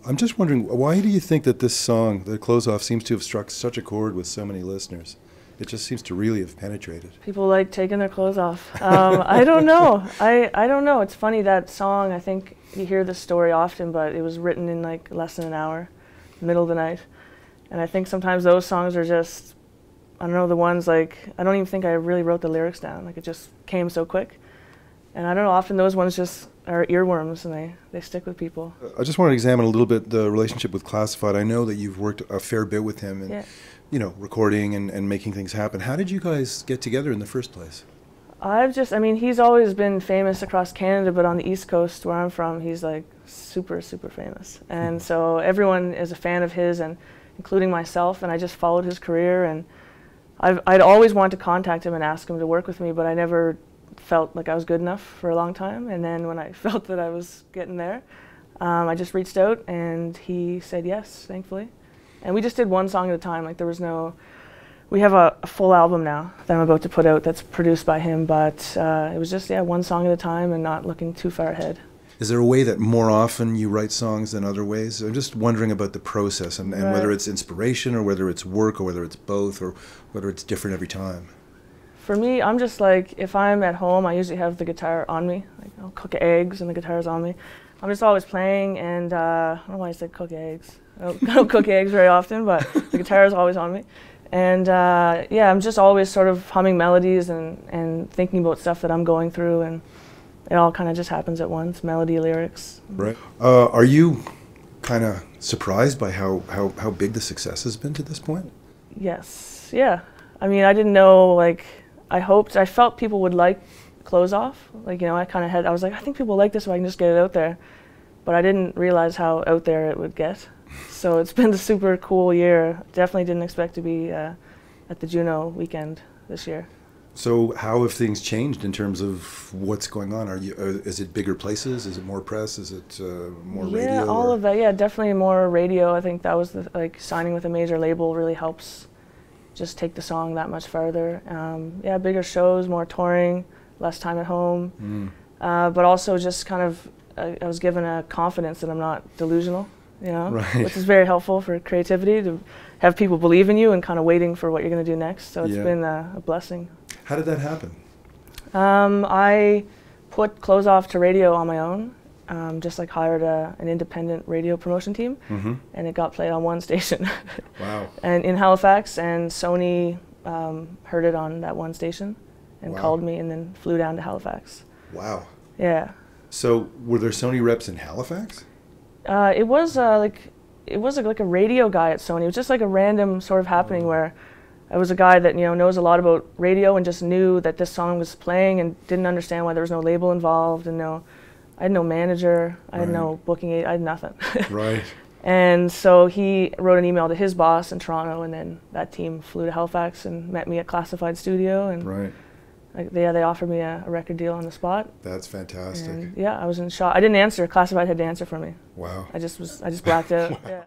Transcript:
I'm just wondering, why do you think that this song, The Close Off, seems to have struck such a chord with so many listeners? It just seems to really have penetrated. People like taking their clothes off. I don't know. I don't know. It's funny, that song, I think you hear this story often, but it was written in like less than an hour, middle of the night. And I think sometimes those songs are just, I don't know, the ones like, I don't even think I really wrote the lyrics down. Like, it just came so quick. And I don't know, often those ones just are earworms and they stick with people. I just want to examine a little bit the relationship with Classified. I know that you've worked a fair bit with him and, yeah. you know, recording and making things happen. How did you guys get together in the first place? I mean, he's always been famous across Canada, but on the East Coast where I'm from, he's like super, super famous. And so everyone is a fan of his, and including myself, and I just followed his career, and I'd always wanted to contact him and ask him to work with me, but I never felt like I was good enough for a long time. And then when I felt that I was getting there, I just reached out and he said yes, thankfully. And we just did one song at a time. Like, there was no, we have a full album now that I'm about to put out that's produced by him, but it was just, yeah, one song at a time and not looking too far ahead. Is there a way that more often you write songs than other ways? I'm just wondering about the process and Right. whether it's inspiration or whether it's work or whether it's both or whether it's different every time. For me, I'm just like, if I'm at home, I usually have the guitar on me. Like, I'll cook eggs and the guitar's on me. I'm just always playing, and I don't know why I said cook eggs. I don't cook eggs very often, but the guitar is always on me. And yeah, I'm just always sort of humming melodies and thinking about stuff that I'm going through, and it all kind of just happens at once, melody, lyrics. Right. Are you kind of surprised by how big the success has been to this point? Yes, yeah. I mean, I didn't know, like, I felt people would like Close Off. Like, you know, I was like, I think people like this if I can just get it out there. But I didn't realize how out there it would get. So it's been a super cool year. Definitely didn't expect to be at the Juno weekend this year. So how have things changed in terms of what's going on? Is it bigger places? Is it more press? Is it more radio? Yeah, all of that. Yeah, definitely more radio. I think that was like signing with a major label really helps just take the song that much farther. Yeah, bigger shows, more touring, less time at home. But also just kind of, I was given a confidence that I'm not delusional, you know, right. Which is very helpful for creativity, to have people believe in you and kind of waiting for what you're going to do next. So it's been a blessing. How did that happen? I put Close Off to radio on my own. Just like hired an independent radio promotion team, and it got played on one station. Wow. And in Halifax, and Sony heard it on that one station and called me, and then flew down to Halifax. Wow. Yeah. So were there Sony reps in Halifax? It was like a radio guy at Sony. It was just like a random sort of happening where I was a guy that, you know, knows a lot about radio and just knew that this song was playing and didn't understand why there was no label involved, and I had no manager, I had no booking aid, I had nothing. Right. And so he wrote an email to his boss in Toronto, and then that team flew to Halifax and met me at Classified Studio, and they offered me a record deal on the spot. That's fantastic. And yeah, I was in shock. I didn't answer. Classified had to answer for me. Wow. I just blacked out. Yeah.